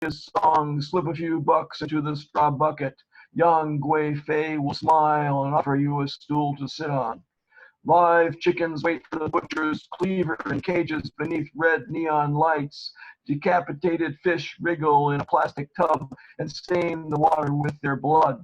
his song, slip a few bucks into the straw bucket. Young Gui Fei will smile and offer you a stool to sit on. Live chickens wait for the butcher's cleaver in cages beneath red neon lights. Decapitated fish wriggle in a plastic tub and stain the water with their blood.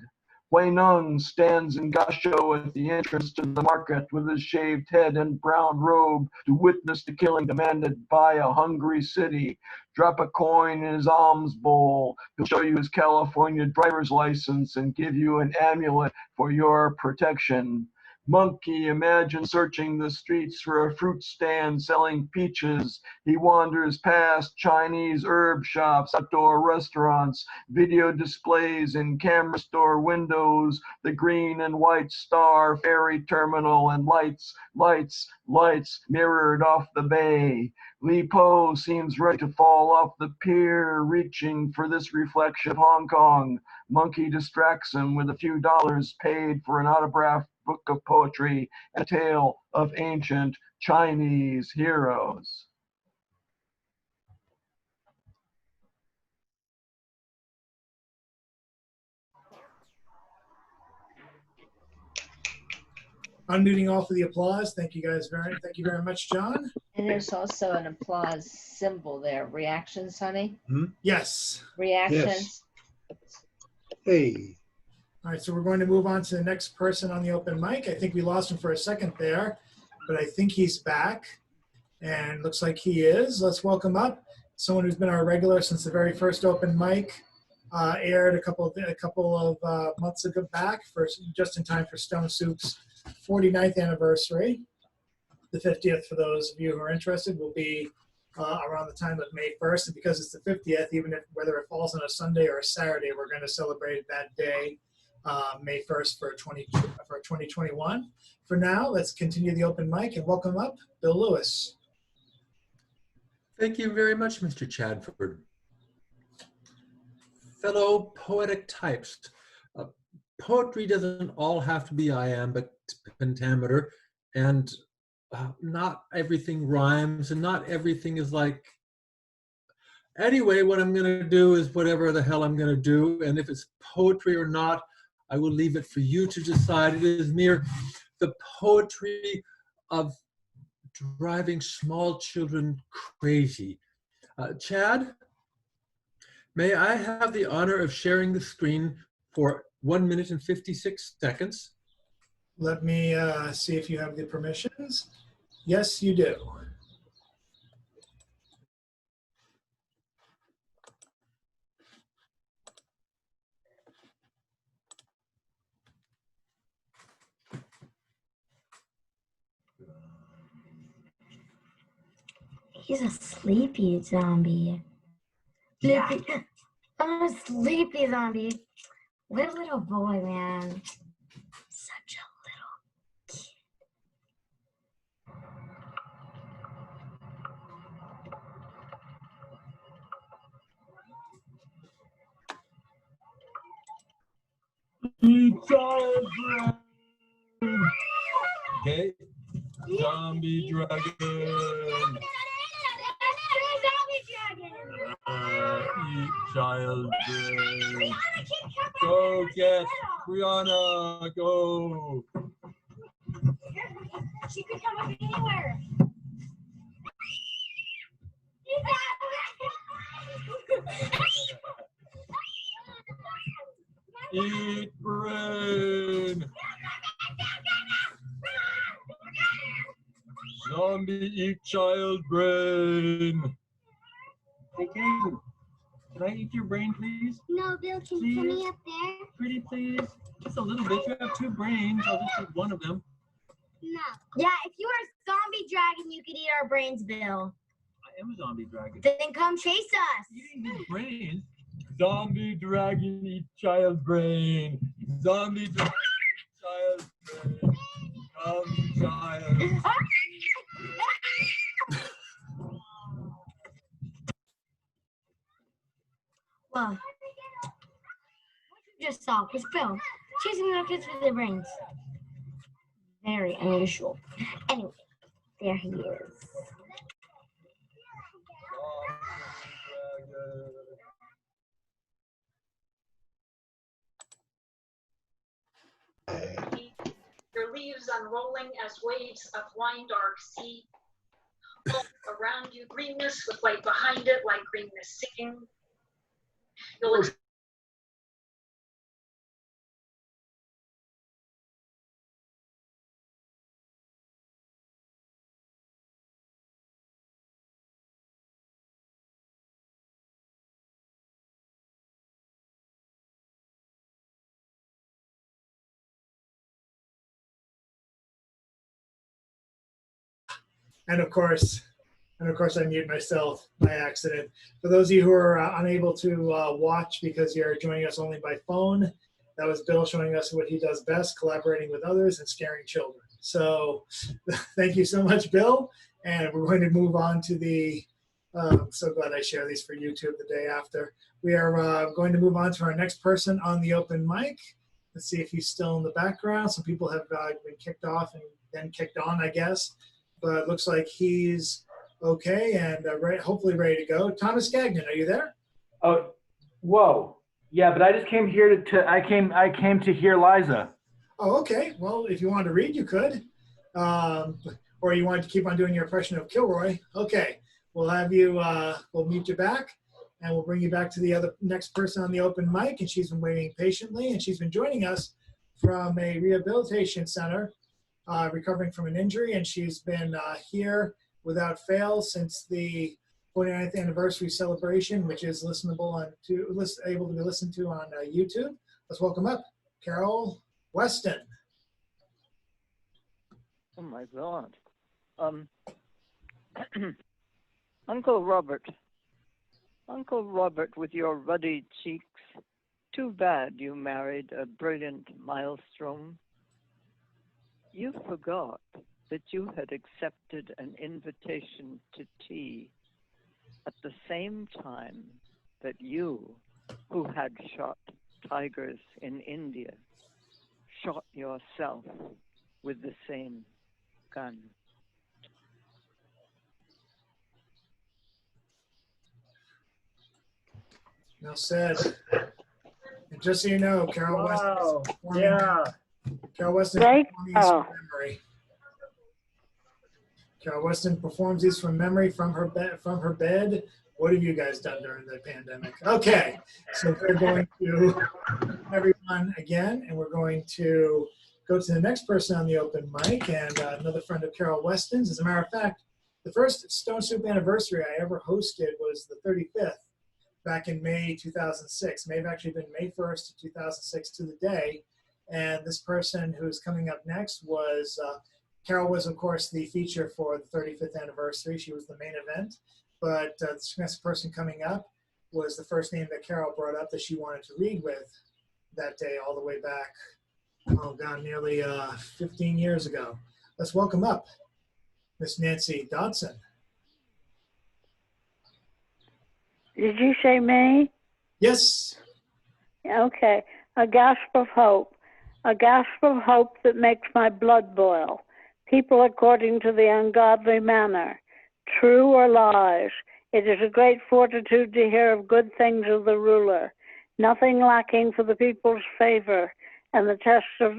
Wei Nung stands in gasho at the entrance to the market with his shaved head and brown robe to witness the killing demanded by a hungry city. Drop a coin in his alms bowl. He'll show you his California driver's license and give you an amulet for your protection. Monkey, imagine searching the streets for a fruit stand selling peaches. He wanders past Chinese herb shops, outdoor restaurants, video displays in camera store windows, the green and white star ferry terminal, and lights, lights, lights mirrored off the bay. Li Po seems ready to fall off the pier, reaching for this reflection of Hong Kong. Monkey distracts him with a few dollars paid for an autographed book of poetry and a tale of ancient Chinese heroes. Unmuting all for the applause. Thank you very much, John. And there's also an applause symbol there. Reactions, honey? Yes. Reactions. Yes. Hey. All right, so we're going to move on to the next person on the open mic. I think we lost him for a second there, but I think he's back, and looks like he is. Let's welcome up someone who's been our regular since the very first open mic aired a couple of months ago back, just in time for Stone Soup's 49th anniversary. The 50th, for those of you who are interested, will be around the time of May 1st, and because it's the 50th, even if whether it falls on a Sunday or a Saturday, we're going to celebrate that day. May 1st for 2021. For now, let's continue the open mic and welcome up Bill Lewis. Thank you very much, Mr. Chadford. Fellow poetic types, poetry doesn't all have to be iambic pentameter, and not everything rhymes, and not everything is like, anyway, what I'm going to do is whatever the hell I'm going to do, and if it's poetry or not, I will leave it for you to decide. It is mere the poetry of driving small children crazy. Chad, may I have the honor of sharing the screen for 1 minute and 56 seconds? Let me see if you have the permissions. Yes, you do. He's a sleepy zombie. Yeah. I'm a sleepy zombie. What a little boy, man. Such a little kid. Okay. Zombie dragon. Eat child brain. Go get Brianna. Go. She could come up anywhere. Eat brain. Zombie eat child brain. Hey, Kaden, can I eat your brain, please? No, Bill, can you put me up there? Pretty please. Just a little bit. You have 2 brains. I'll just eat one of them. No. Yeah, if you were a zombie dragon, you could eat our brains, Bill. I am a zombie dragon. Then come chase us. Eating his brains. Zombie dragon eat child brain. Zombie dragon eat child brain. Zombie child. Well, what you just saw was Bill chasing little kids with their brains. Very unusual. Anyway, there he is. leaves unrolling as waves of wine dark sea. All around you, greenness with white behind it, like greenness singing. You'll And of course, I mute myself by accident. For those of you who are unable to watch because you're joining us only by phone, that was Bill showing us what he does best, collaborating with others and scaring children. So thank you so much, Bill. And we're going to move on to the, I'm so glad I share these for YouTube the day after. We are going to move on to our next person on the open mic. Let's see if he's still in the background. Some people have been kicked off and then kicked on, I guess. But it looks like he's okay and hopefully ready to go. Thomas Gagnon, are you there? Oh, whoa. Yeah, but I just came here I came to hear Liza. Oh, okay. Well, if you wanted to read, you could. Or you wanted to keep on doing your impression of Kilroy. Okay. We'll have you, we'll mute you back and we'll bring you back to the next person on the open mic. And she's been waiting patiently and she's been joining us from a rehabilitation center. Recovering from an injury, and she's been here without fail since the 49th anniversary celebration, which is able to be listened to on YouTube. Let's welcome up Carol Weston. Oh my God. Uncle Robert, with your ruddy cheeks, too bad you married a brilliant maelstrom. You forgot that you had accepted an invitation to tea at the same time that you, who had shot tigers in India, shot yourself with the same gun. Well said. And just so you know, Carol Wow. Weston. Yeah. Carol Weston performing these from memory. Carol Weston performs these from memory from her bed. What have you guys done during the pandemic? Okay, so we're going to everyone again, and we're going to go to the next person on the open mic, and another friend of Carol Weston's. As a matter of fact, the first Stone Soup anniversary I ever hosted was the 35th, back in May 2006. May have actually been May 1st, 2006 to the day. And this person who's coming up next was, Carol was, of course, the feature for the 35th anniversary. She was the main event. But this next person coming up was the first name that Carol brought up that she wanted to read with that day all the way back, oh God, nearly 15 years ago. Let's welcome up Miss Nancy Dodson. Did you say me? Yes. Okay. A gasp of hope. A gasp of hope that makes my blood boil. People according to the ungodly manner. True or lies. It is a great fortitude to hear of good things of the ruler. Nothing lacking for the people's favor. And the test of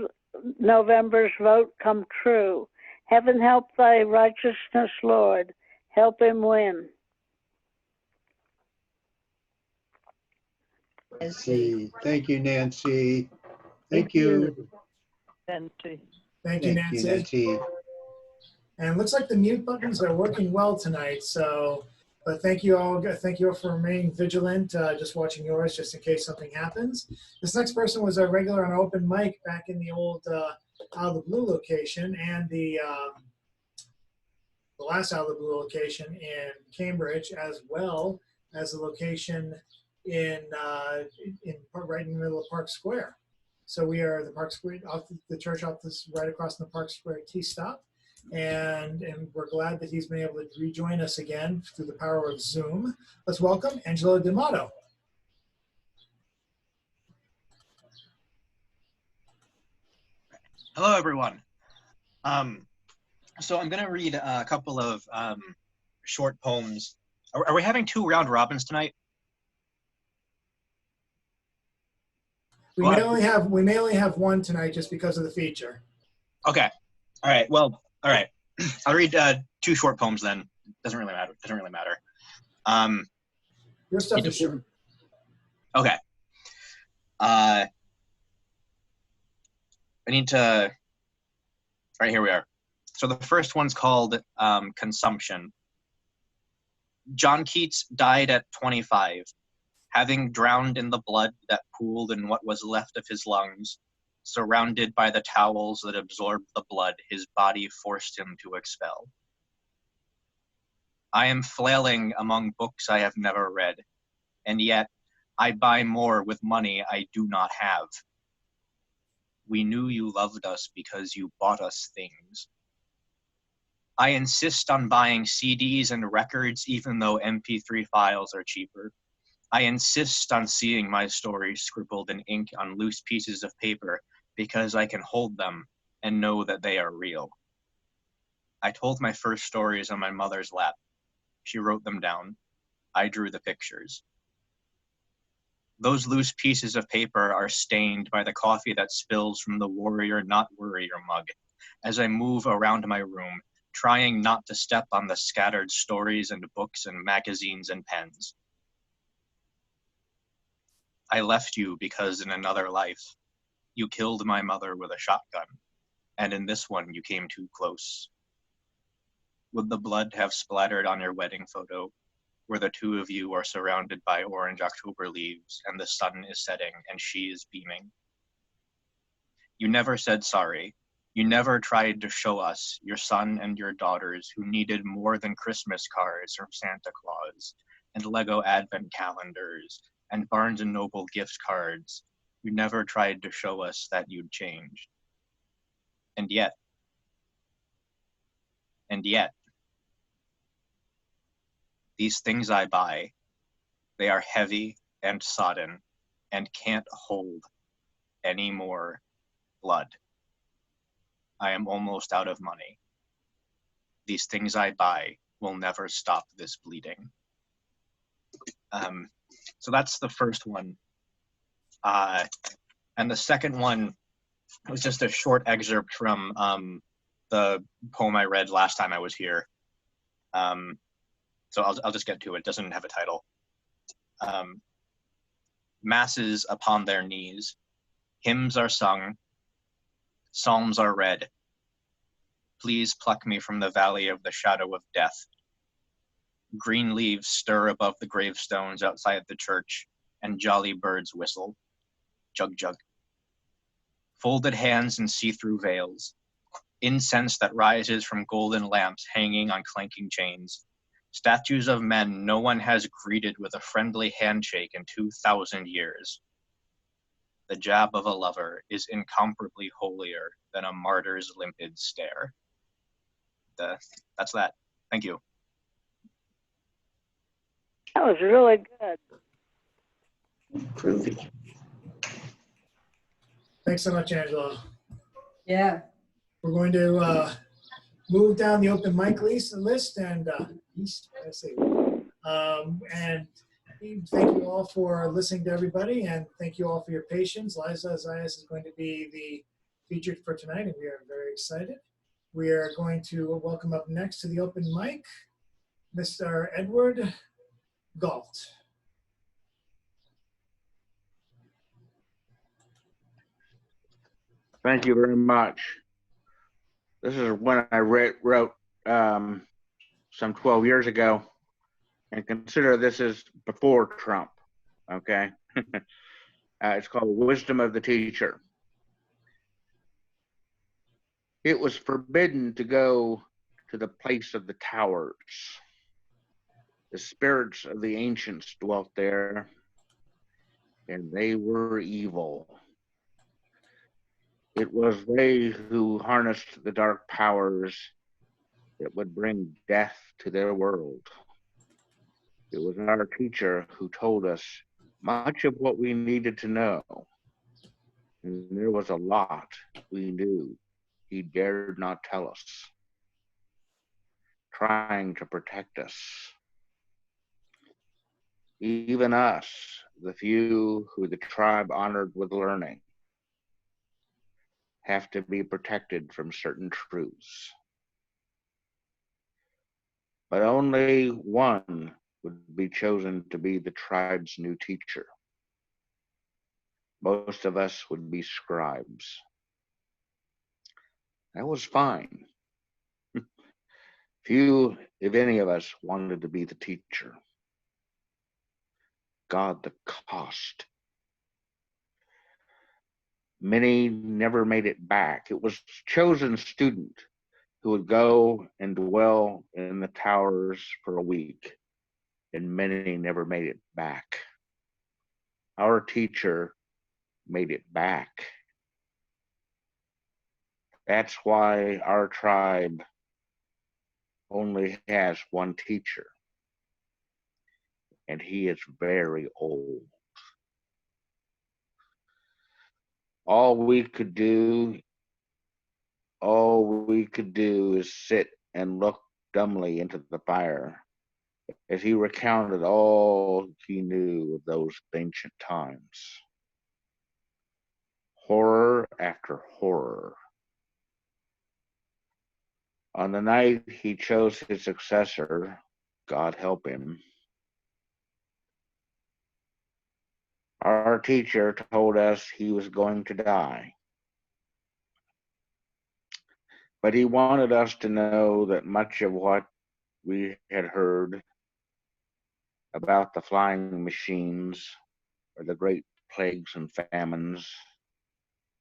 November's vote come true. Heaven help thy righteousness, Lord. Help him win. Nancy. Thank you, Nancy. Thank you. Nancy. Thank you, Nancy. And it looks like the mute buttons are working well tonight. So, but thank you all for remaining vigilant, just watching yours, just in case something happens. This next person was a regular on open mic back in the old Out of the Blue location, and the last Out of the Blue location in Cambridge, as well as the location in right in the middle of Park Square. So we are the Park Square, off the church, off this right across from the Park Square T stop, and we're glad that he's been able to rejoin us again through the power of Zoom. Let's welcome Angelo D'Amato. Hello, everyone. So I'm going to read a couple of short poems. Are we having 2 round robins tonight? We may only have one tonight just because of the feature. Okay. All right. Well, all right. I'll read two short poems then. Doesn't really matter. Doesn't really matter. Your stuff is short. Okay. I need to. Right, here we are. So the first one's called Consumption. John Keats died at 25, having drowned in the blood that pooled in what was left of his lungs, surrounded by the towels that absorbed the blood his body forced him to expel. I am flailing among books I have never read, and yet I buy more with money I do not have. We knew you loved us because you bought us things. I insist on buying CDs and records even though MP3 files are cheaper. I insist on seeing my stories scribbled in ink on loose pieces of paper because I can hold them and know that they are real. I told my first stories on my mother's lap. She wrote them down. I drew the pictures. Those loose pieces of paper are stained by the coffee that spills from the warrior not worrier mug as I move around my room, trying not to step on the scattered stories and books and magazines and pens. I left you because in another life, you killed my mother with a shotgun, and in this one you came too close. Would the blood have splattered on your wedding photo, where the two of you are surrounded by orange October leaves and the sun is setting and she is beaming? You never said sorry. You never tried to show us, your son and your daughters, who needed more than Christmas cards from Santa Claus and Lego advent calendars and Barnes & Noble gift cards. You never tried to show us that you'd changed. And yet, these things I buy, they are heavy and sodden and can't hold any more blood. I am almost out of money. These things I buy will never stop this bleeding. So that's the first one. And the second one was just a short excerpt from the poem I read last time I was here. So I'll just get to it. It doesn't have a title. Masses upon their knees. Hymns are sung. Psalms are read. Please pluck me from the valley of the shadow of death. Green leaves stir above the gravestones outside the church, and jolly birds whistle. Jug jug. Folded hands in see-through veils. Incense that rises from golden lamps hanging on clanking chains. Statues of men no one has greeted with a friendly handshake in 2,000 years. The jab of a lover is incomparably holier than a martyr's limpid stare. That's that. Thank you. That was really good. Groovy. Thanks so much, Angela. Yeah. We're going to move down the open mic list and thank you all for listening to everybody, and thank you all for your patience. Liza Zayas is going to be the featured for tonight, and we are very excited. We are going to welcome up next to the open mic, Mr. Edward Galt. Thank you very much. This is one I wrote some 12 years ago, and consider this is before Trump, okay? It's called Wisdom of the Teacher. It was forbidden to go to the place of the towers. The spirits of the ancients dwelt there, and they were evil. It was they who harnessed the dark powers that would bring death to their world. It was our teacher who told us much of what we needed to know. And there was a lot we knew he dared not tell us, trying to protect us. Even us, the few who the tribe honored with learning, have to be protected from certain truths. But only one would be chosen to be the tribe's new teacher. Most of us would be scribes. That was fine. Few, if any of us, wanted to be the teacher. God, the cost. Many never made it back. It was chosen student who would go and dwell in the towers for a week, and many never made it back. Our teacher made it back. That's why our tribe only has one teacher, and he is very old. All we could do is sit and look dumbly into the fire as he recounted all he knew of those ancient times. Horror after horror. On the night he chose his successor, God help him, our teacher told us he was going to die. But he wanted us to know that much of what we had heard about the flying machines or the great plagues and famines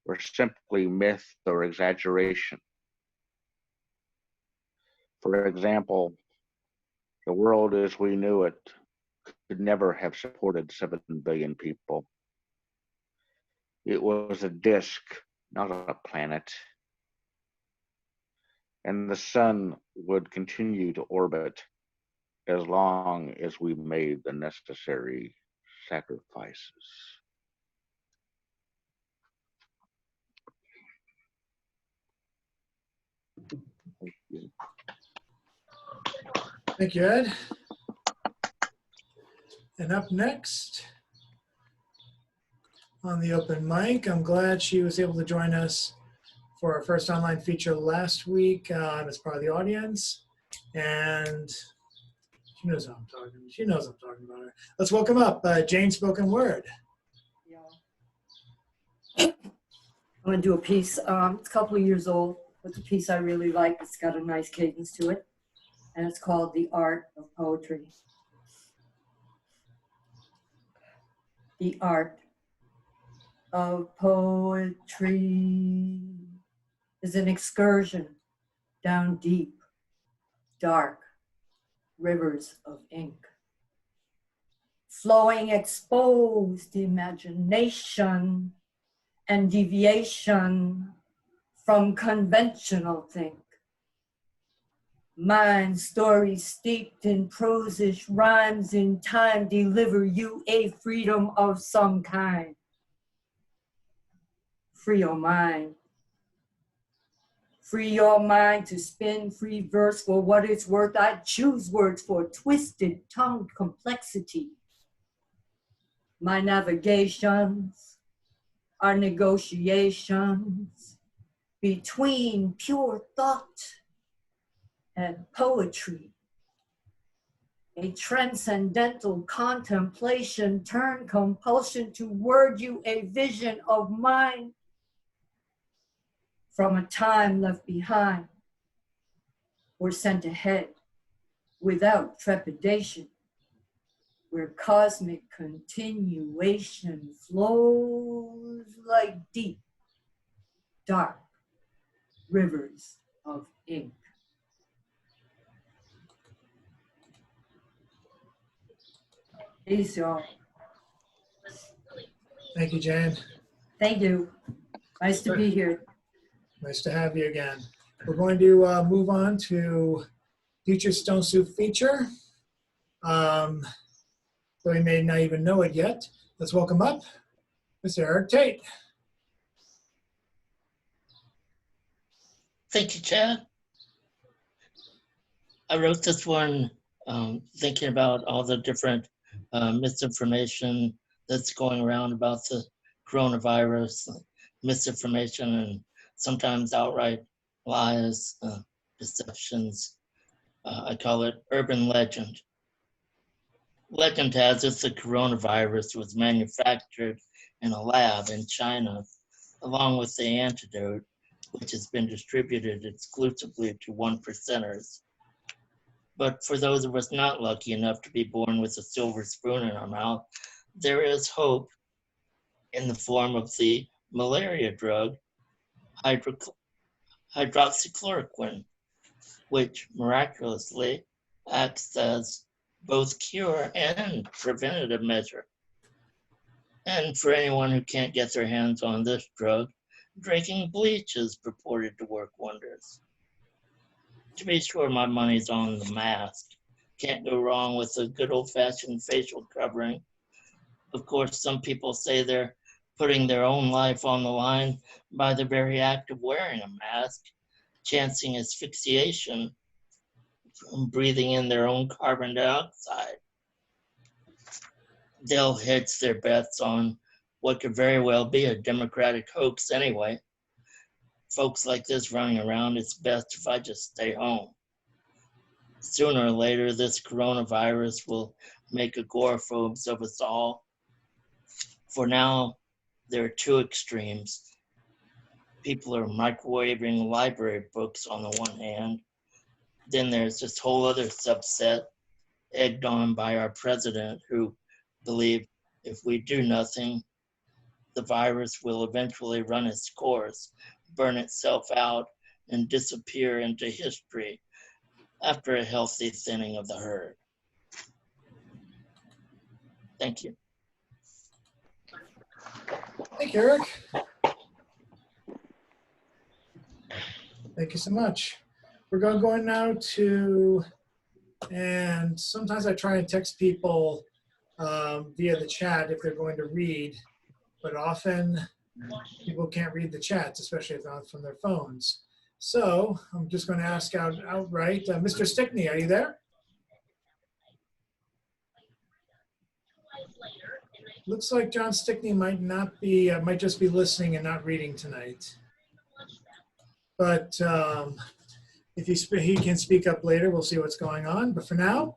were simply myth or exaggeration. For example, the world as we knew it could never have supported 7 billion people. It was a disk, not a planet. And the sun would continue to orbit as long as we made the necessary sacrifices. Thank you. Thank you, Ed. And up next on the open mic, I'm glad she was able to join us for our first online feature last week as part of the audience. And she knows how I'm talking. She knows I'm talking about her. Let's welcome up Jane Spoken Word. I'm going to do a piece. It's a couple of years old, but it's a piece I really like. It's got a nice cadence to it, and it's called The Art of Poetry. The art of poetry is an excursion down deep, dark rivers of ink, flowing exposed imagination and deviation from conventional think. Mind stories steeped in prosish rhymes in time deliver you a freedom of some kind. Free your mind. Free your mind to spin free verse for what it's worth. I choose words for twisted tongued complexity. My navigations are negotiations between pure thought and poetry. A transcendental contemplation turn compulsion to word you a vision of mine from a time left behind or sent ahead without trepidation, where cosmic continuation flows like deep, dark rivers of ink. Peace, y'all. Thank you, Jane. Thank you. Nice to be here. Nice to have you again. We're going to move on to future Stone Soup feature. Though we may not even know it yet. Let's welcome up Mr. Eric Tate. Thank you, Chad. I wrote this one thinking about all the different misinformation that's going around about the coronavirus, misinformation and sometimes outright lies, deceptions. I call it urban legend. Legend has it the coronavirus was manufactured in a lab in China, along with the antidote, which has been distributed exclusively to 1%ers. But for those of us not lucky enough to be born with a silver spoon in our mouth, there is hope in the form of the malaria drug, hydroxychloroquine, which miraculously acts as both cure and preventative measure. And for anyone who can't get their hands on this drug, drinking bleach is purported to work wonders. To be sure, my money's on the mask. Can't go wrong with a good old-fashioned facial covering. Of course, some people say they're putting their own life on the line by the very act of wearing a mask, chancing asphyxiation from breathing in their own carbon dioxide. They'll hedge their bets on what could very well be a Democratic hoax anyway. Folks like this running around, it's best if I just stay home. Sooner or later, this coronavirus will make agoraphobes of us all. For now, there are two extremes. People are microwaving library books on the one hand. Then there's this whole other subset, egged on by our president, who believe if we do nothing, the virus will eventually run its course, burn itself out, and disappear into history after a healthy thinning of the herd. Thank you. Thank you, Eric. Thank you so much. We're going now to, and sometimes I try and text people via the chat if they're going to read, but often people can't read the chats, especially if they're from their phones. So I'm just going to ask outright, Mr. Stickney, are you there? Looks like John Stickney might not be, might just be listening and not reading tonight. But if he can speak up later, we'll see what's going on. But for now,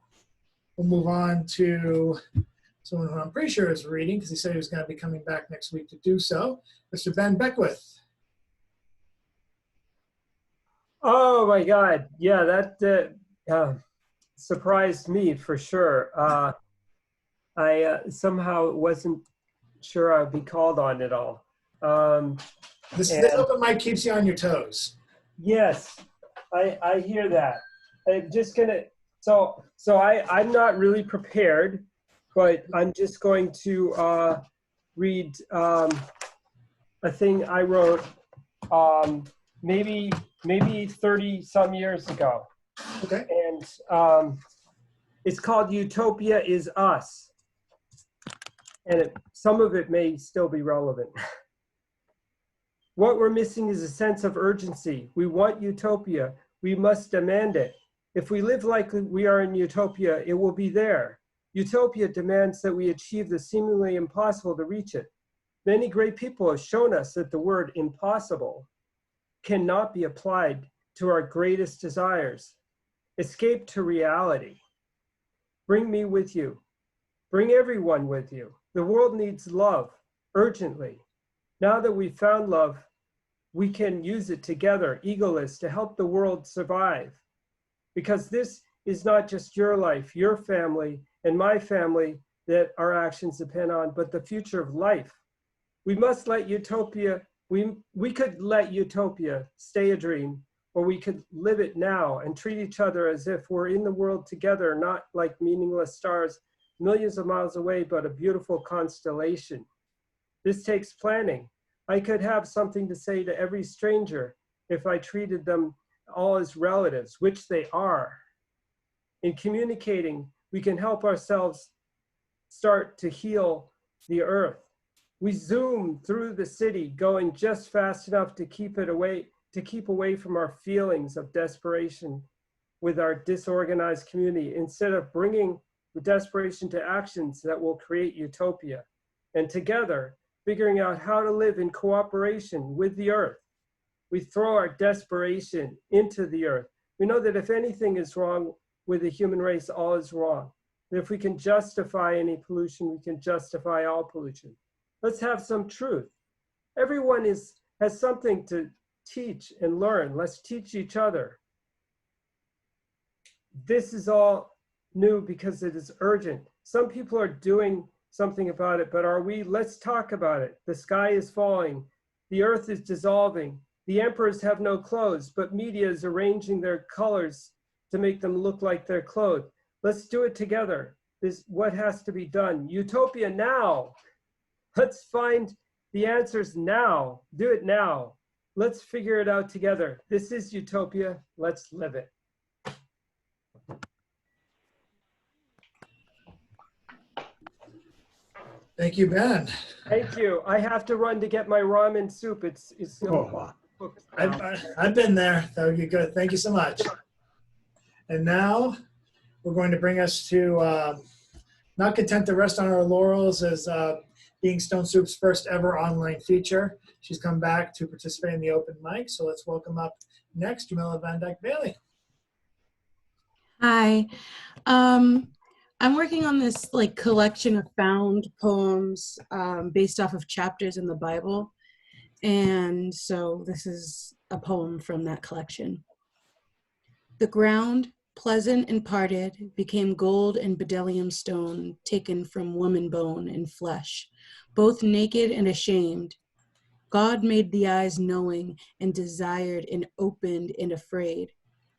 we'll move on to someone who I'm pretty sure is reading, because he said he was going to be coming back next week to do so, Mr. Ben Beckwith. Oh my God, yeah, that surprised me for sure. I somehow wasn't sure I'd be called on at all. This open mic keeps you on your toes. Yes, I hear that. I'm just gonna, so I'm not really prepared, but I'm just going to read a thing I wrote maybe 30 some years ago. Okay. And it's called Utopia is Us. And some of it may still be relevant. What we're missing is a sense of urgency. We want utopia. We must demand it. If we live like we are in utopia, it will be there. Utopia demands that we achieve the seemingly impossible to reach it. Many great people have shown us that the word impossible cannot be applied to our greatest desires. Escape to reality. Bring me with you. Bring everyone with you. The world needs love urgently. Now that we've found love, we can use it together, egoless, to help the world survive. Because this is not just your life, your family, and my family that our actions depend on, but the future of life. We must let utopia, we could let utopia stay a dream, or we could live it now and treat each other as if we're in the world together, not like meaningless stars millions of miles away, but a beautiful constellation. This takes planning. I could have something to say to every stranger if I treated them all as relatives, which they are. In communicating, we can help ourselves start to heal the earth. We zoom through the city, going just fast enough to keep away from our feelings of desperation with our disorganized community, instead of bringing the desperation to actions that will create utopia. And together, figuring out how to live in cooperation with the earth. we throw our desperation into the earth. We know that if anything is wrong with the human race, all is wrong. And if we can justify any pollution, we can justify all pollution. Let's have some truth. Everyone has something to teach and learn. Let's teach each other. This is all new because it is urgent. Some people are doing something about it, but are we? Let's talk about it. The sky is falling. The earth is dissolving. The emperors have no clothes, but media is arranging their colors to make them look like they're clothed. Let's do it together. This what has to be done. Utopia now. Let's find the answers now. Do it now. Let's figure it out together. This is utopia. Let's live it. Thank you, Ben. Thank you. I have to run to get my ramen soup. It's I've been there. That would be good. Thank you so much. And now we're going to bring us to not content to rest on our laurels as being Stone Soup's first ever online feature. She's come back to participate in the open mic. So let's welcome up next Jamila Van Dyke Bailey. Hi. I'm working on this like collection of found poems based off of chapters in the Bible. And so this is a poem from that collection. The ground, pleasant and parted, became gold and bdellium stone taken from woman bone and flesh, both naked and ashamed. God made the eyes knowing and desired and opened and afraid.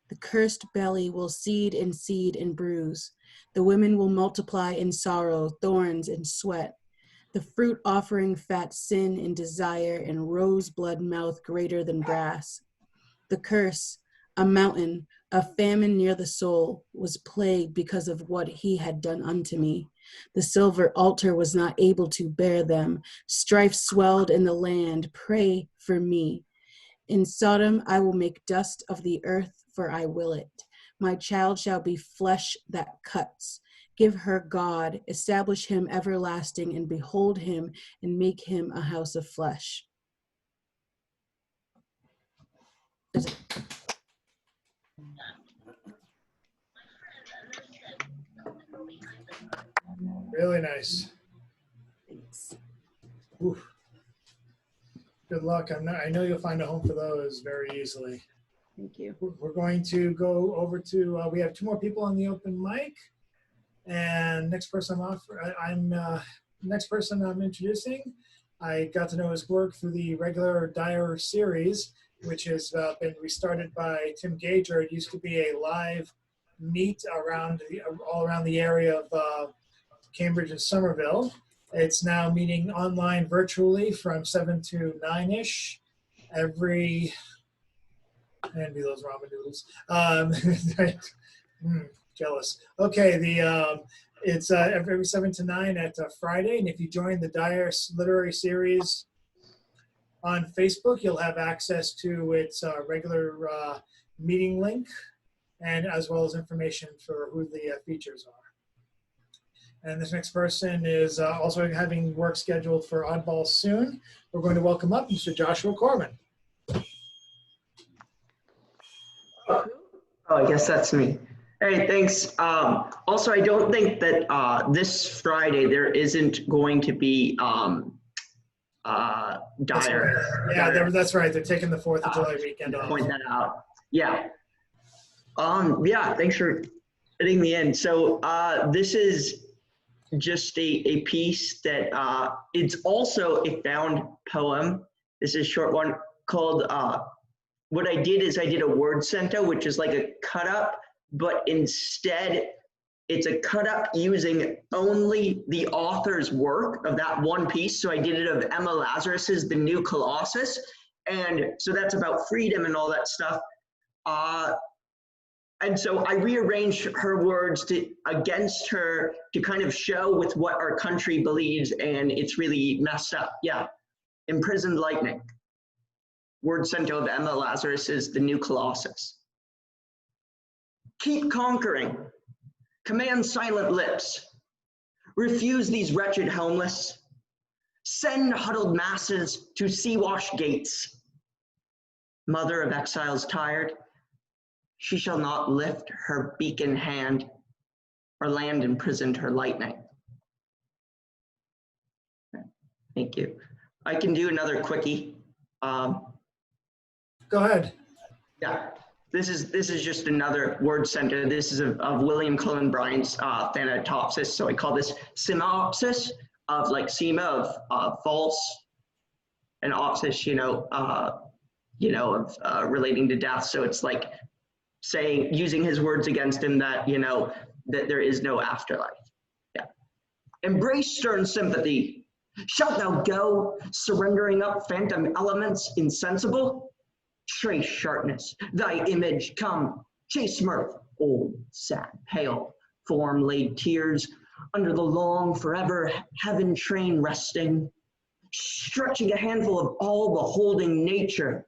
The cursed belly will seed and bruise. The women will multiply in sorrow, thorns and sweat. The fruit offering fat sin and desire and roseblood mouth greater than brass. The curse, a mountain, a famine near the soul, was plagued because of what he had done unto me. The silver altar was not able to bear them. Strife swelled in the land, pray for me. In Sodom I will make dust of the earth, for I will it. My child shall be flesh that cuts. Give her God, establish him everlasting, and behold him, and make him a house of flesh. Really nice. Thanks. Oof. Good luck. I know you'll find a home for those very easily. Thank you. We're going to go over to, we have two more people on the open mic. And next person I'm introducing, I got to know his work through the regular Dyer series, which has been restarted by Tim Gager. It used to be a live meet all around the area of Cambridge and Somerville. It's now meeting online virtually from 7 to 9-ish every, envy those ramen noodles. Jealous. Okay, it's every 7 to 9 at Friday, and if you join the Dyer Literary Series on Facebook, you'll have access to its regular meeting link, and as well as information for who the features are. And this next person is also having work scheduled for Oddball soon. We're going to welcome up Mr. Joshua Corbin. Oh, I guess that's me. Hey, thanks. Also, I don't think that this Friday there isn't going to be Dyer. Yeah, that's right. They're taking the 4th of July weekend off. Point that out. Yeah. Yeah, thanks for fitting me in. So this is just a piece that it's also a found poem. This is a short one called, what I did is I did a word cento, which is like a cut up, but instead it's a cut up using only the author's work of that one piece. So I did it of Emma Lazarus's The New Colossus. And so that's about freedom and all that stuff. And so I rearranged her words against her to kind of show with what our country believes, and it's really messed up. Yeah. Imprisoned Lightning. Word cento of Emma Lazarus's The New Colossus. Keep conquering. Command silent lips. Refuse these wretched homeless. Send huddled masses to sea-washed gates. Mother of exiles tired, she shall not lift her beacon hand, or land imprisoned her lightning. Thank you. I can do another quickie. Go ahead. Yeah, this is just another word center. This is of William Cullen Bryant's Thanatopsis. So I call this semopsis of like sema of false, and opsis, of relating to death. So it's like saying, using his words against him that, that there is no afterlife. Yeah. Embrace stern sympathy. Shalt thou go, surrendering up phantom elements insensible? Trace sharpness, thy image come, chase mirth, old, sad, pale, form laid tears, under the long forever heaven train resting, stretching a handful of all beholding nature,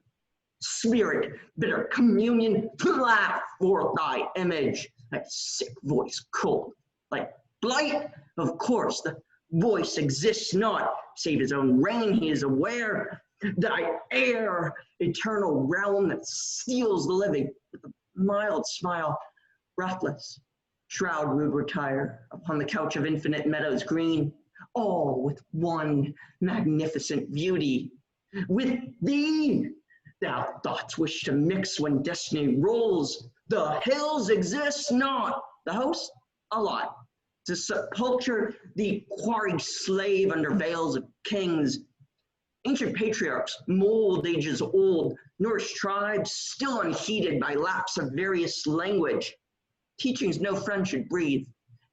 spirit, bitter communion, laugh forth thy image, thy sick voice cold, like blight, of course, the voice exists not, save his own reign, he is aware, thy air, eternal realm that steals the living with a mild smile, breathless, shroud rude retire upon the couch of infinite meadows green, all with one magnificent beauty. With thee, thou thoughts wish to mix when destiny rolls. The hills exist not, the host a lot. To sepulture the quarried slave under veils of kings. Ancient patriarchs, mold ages old, nourished tribes still unheeded by lapse of various language. Teachings no friend should breathe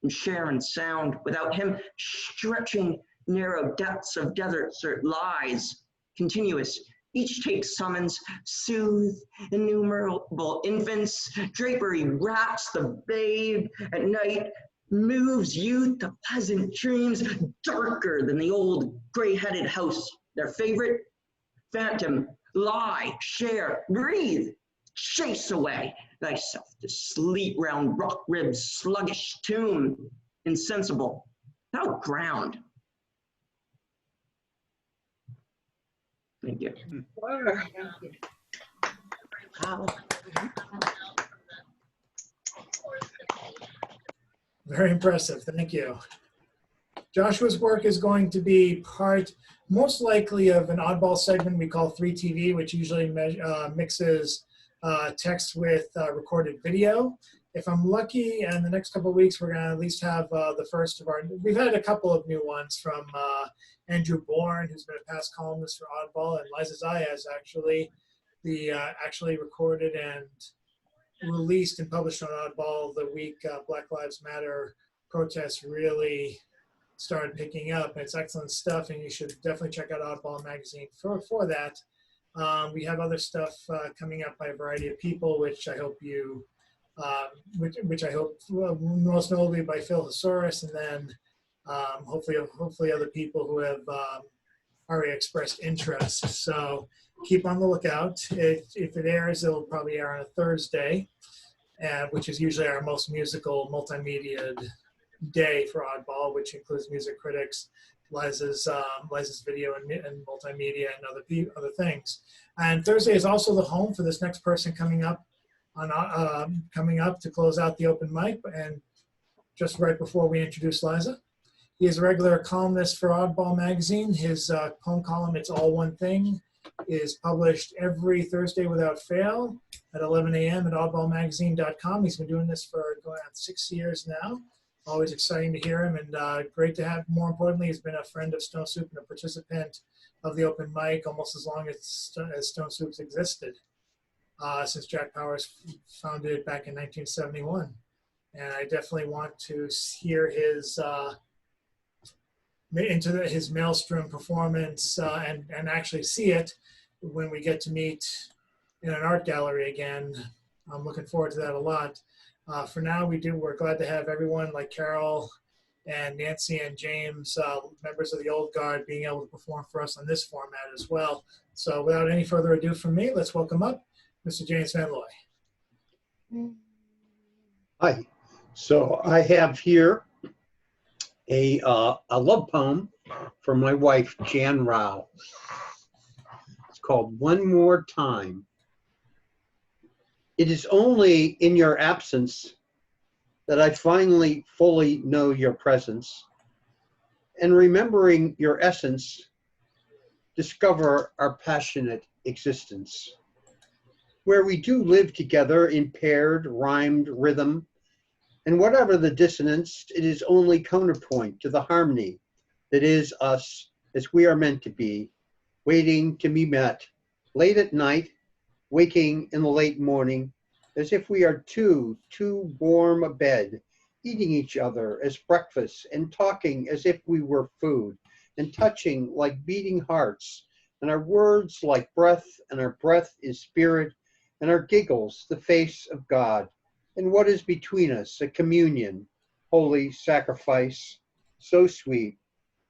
and share in sound. Without him, stretching narrow depths of desert lies, continuous. Each takes summons, soothe innumerable infants. Drapery wraps the babe at night, moves youth to pleasant dreams, darker than the old gray-headed house. Their favorite? Phantom, lie, share, breathe, chase away thyself to sleep round rock ribs, sluggish tomb, insensible, thou ground. Thank you. Wow. Very impressive. Thank you. Joshua's work is going to be part, most likely, of an oddball segment we call 3TV, which usually mixes text with recorded video. If I'm lucky, in the next couple of weeks, we're going to at least have the first of our, we've had a couple of new ones from Andrew Bourne, who's been a past columnist for Oddball, and Liza Zayas, actually recorded and released and published on Oddball the week Black Lives Matter protests really started picking up. It's excellent stuff, and you should definitely check out Oddball magazine for that. We have other stuff coming up by a variety of people, which I hope you, which I hope most notably by Phil Hasaurus, and then hopefully other people who have already expressed interest. So keep on the lookout. If it airs, it'll probably air on a Thursday, which is usually our most musical multimedia day for Oddball, which includes music critics, Liza's video and multimedia and other things. And Thursday is also the home for this next person coming up to close out the open mic. And just right before we introduce Liza, he is a regular columnist for Oddball magazine. His poem column, It's All One Thing, is published every Thursday without fail at 11 a.m. at oddballmagazine.com. He's been doing this for going on 6 years now. Always exciting to hear him, and great to have, more importantly, he's been a friend of Stone Soup and a participant of the open mic almost as long as Stone Soup's existed, since Jack Powers founded it back in 1971. And I definitely want to hear his his Maelstrom performance and actually see it when we get to meet in an art gallery again. I'm looking forward to that a lot. For now, we're glad to have everyone like Carol and Nancy and James, members of the old guard, being able to perform for us on this format as well. So without any further ado from me, let's welcome up Mr. James Van Looy. Hi. So I have here a love poem for my wife, Jan Rao. It's called One More Time It is only in your absence that I finally fully know your presence, and remembering your essence, discover our passionate existence, where we do live together in paired, rhymed rhythm, and whatever the dissonance, it is only counterpoint to the harmony that is us as we are meant to be, waiting to be met late at night, waking in the late morning, as if we are too warm a bed, eating each other as breakfast and talking as if we were food, and touching like beating hearts, and our words like breath, and our breath is spirit, and our giggles the face of God. And what is between us? A communion, holy sacrifice, so sweet,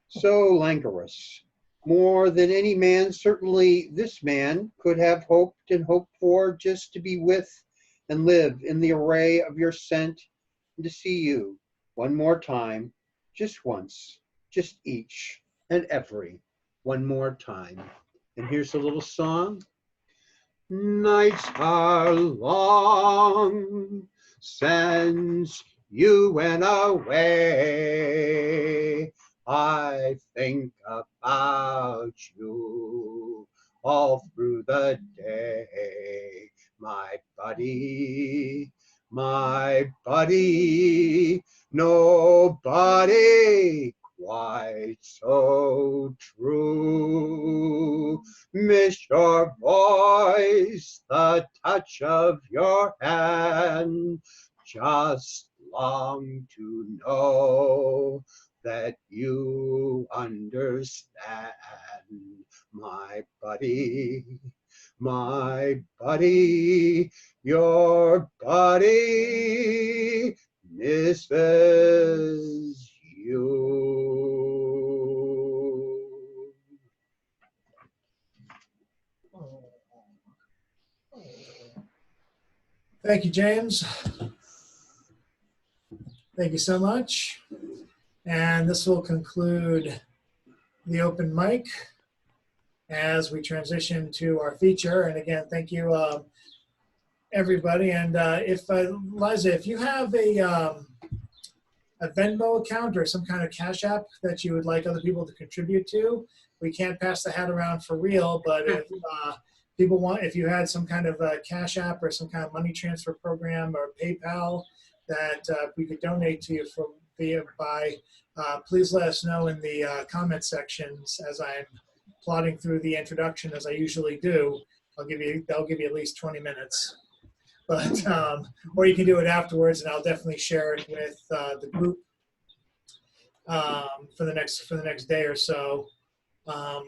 so languorous. More than any man, certainly this man could have hoped and hoped for, just to be with and live in the array of your scent, and to see you one more time, just once, just each and every one more time. And here's a little song. Nights are long since you went away. I think about you all through the day. My buddy, nobody quite so true. Miss your voice, the touch of your hand, just long to know that you understand. My buddy, your buddy misses you. Thank you, James. Thank you so much. And this will conclude the open mic as we transition to our feature. And again, thank you, everybody. And if Liza, if you have a Venmo account or some kind of Cash App that you would like other people to contribute to, we can't pass the hat around for real, but if people want, if you had some kind of Cash App or some kind of money transfer program or PayPal that we could donate to you by, please let us know in the comment sections as I'm plodding through the introduction as I usually do. They'll give you at least 20 minutes. But or you can do it afterwards, and I'll definitely share it with the group for the next day or so. I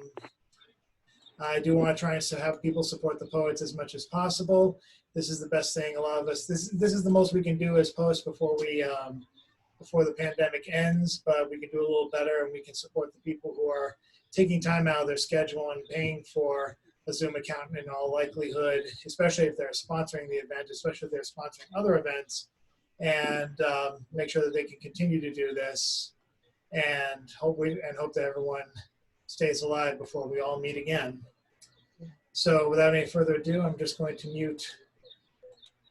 do want to try and have people support the poets as much as possible. This is the best thing. A lot of us, this is the most we can do as poets before the pandemic ends. But we can do a little better, and we can support the people who are taking time out of their schedule and paying for a Zoom account in all likelihood, especially if they're sponsoring the event, especially if they're sponsoring other events, and make sure that they can continue to do this, and hope that everyone stays alive before we all meet again. So without any further ado, I'm just going to mute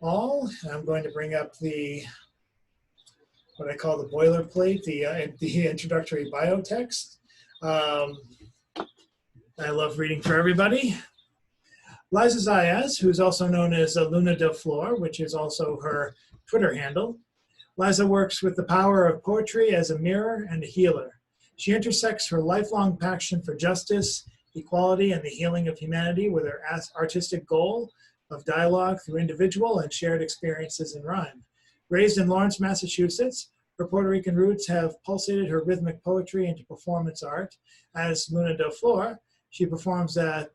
all. I'm going to bring up what I call the boilerplate, the introductory bio text. I love reading for everybody. Liza Zayas, who's also known as Luna Del Flor, which is also her Twitter handle. Liza works with the power of poetry as a mirror and a healer. She intersects her lifelong passion for justice, equality, and the healing of humanity with her artistic goal of dialogue through individual and shared experiences in rhyme. Raised in Lawrence, Massachusetts, her Puerto Rican roots have pulsated her rhythmic poetry into performance art. As Luna Del Flor, she performs at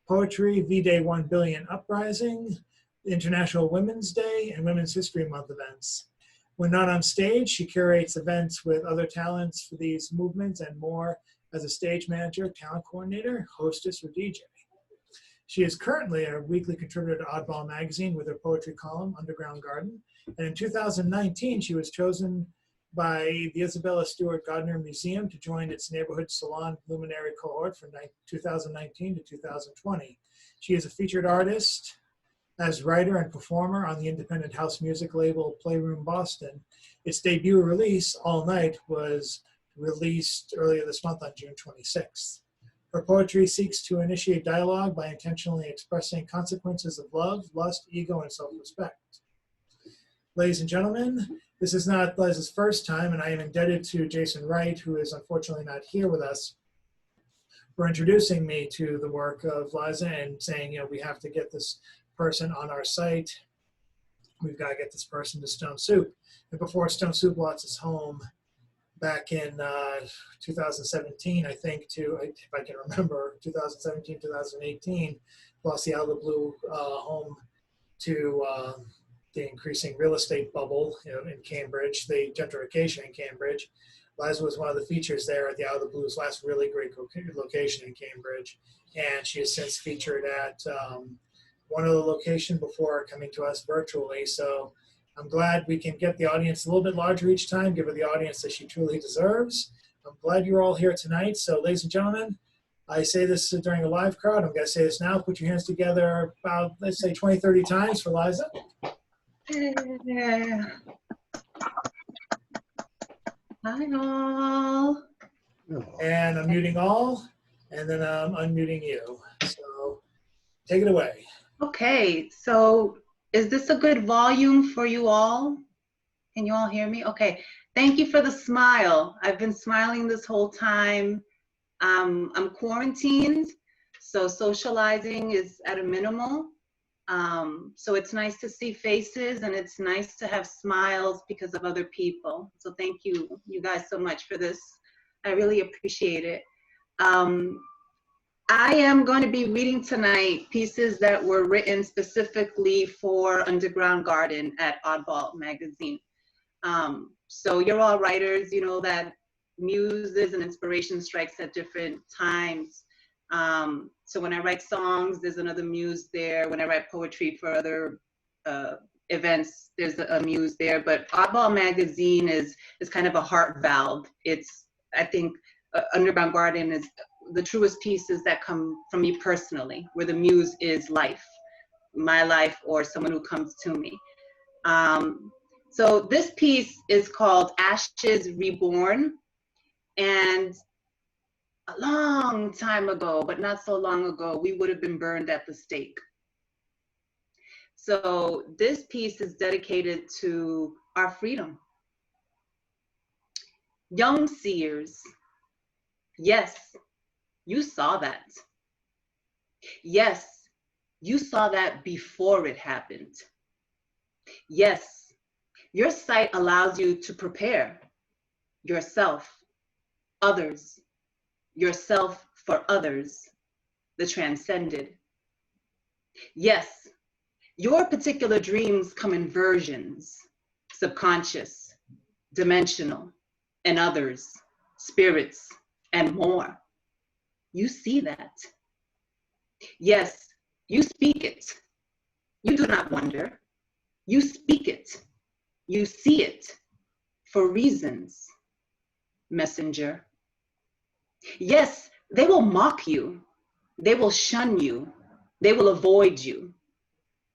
Poetry V-Day 1 Billion Uprising, International Women's Day, and Women's History Month events. When not on stage, she curates events with other talents for these movements and more as a stage manager, talent coordinator, hostess, or DJ. She is currently a weekly contributor to Oddball Magazine with her poetry column, Underground Garden. And in 2019, she was chosen by the Isabella Stewart Gardner Museum to join its neighborhood salon luminary cohort from 2019 to 2020. She is a featured artist as writer and performer on the independent house music label Playroom Boston. Its debut release, All Night, was released earlier this month on June 26th. Her poetry seeks to initiate dialogue by intentionally expressing consequences of love, lust, ego, and self-respect. Ladies and gentlemen, this is not Liza's first time, and I am indebted to Jason Wright, who is unfortunately not here with us, for introducing me to the work of Liza and saying, you know, we have to get this person on our site. We've got to get this person to Stone Soup. And before Stone Soup lost its home back in 2017, I think, to, if I can remember, 2017, 2018, lost the out of the blue home to the increasing real estate bubble, you know, in Cambridge, the gentrification in Cambridge. Liza was one of the features there at the Out of the Blue's last really great location in Cambridge. And she has since featured at one other location before coming to us virtually. So I'm glad we can get the audience a little bit larger each time, give her the audience that she truly deserves. I'm glad you're all here tonight. So ladies and gentlemen, I say this during a live crowd. I'm going to say this now. Put your hands together about, let's say, 20, 30 times for Liza. Hi, all. And I'm muting all, and then I'm unmuting you. So take it away. Okay, so is this a good volume for you all? Can you all hear me? Okay, thank you for the smile. I've been smiling this whole time. I'm quarantined, so socializing is at a minimal. So it's nice to see faces, and it's nice to have smiles because of other people. So thank you guys so much for this. I really appreciate it. I am going to be reading tonight pieces that were written specifically for Underground Garden at Oddball Magazine. So you're all writers, you know that muses and inspiration strikes at different times. So when I write songs, there's another muse there. When I write poetry for other events, there's a muse there. But Oddball Magazine is kind of a heart valve. It's, I think, Underground Garden is the truest pieces that come from me personally, where the muse is life, my life, or someone who comes to me. So this piece is called Ashes Reborn. And a long time ago, but not so long ago, we would have been burned at the stake. So this piece is dedicated to our freedom. Young seers, yes, you saw that. Yes, you saw that before it happened. Yes, your sight allows you to prepare yourself, others, yourself for others, the transcended. Yes, your particular dreams come in versions, subconscious, dimensional, and others, spirits, and more. You see that. Yes, you speak it. You do not wonder. You speak it. You see it for reasons, messenger. Yes, they will mock you. They will shun you. They will avoid you.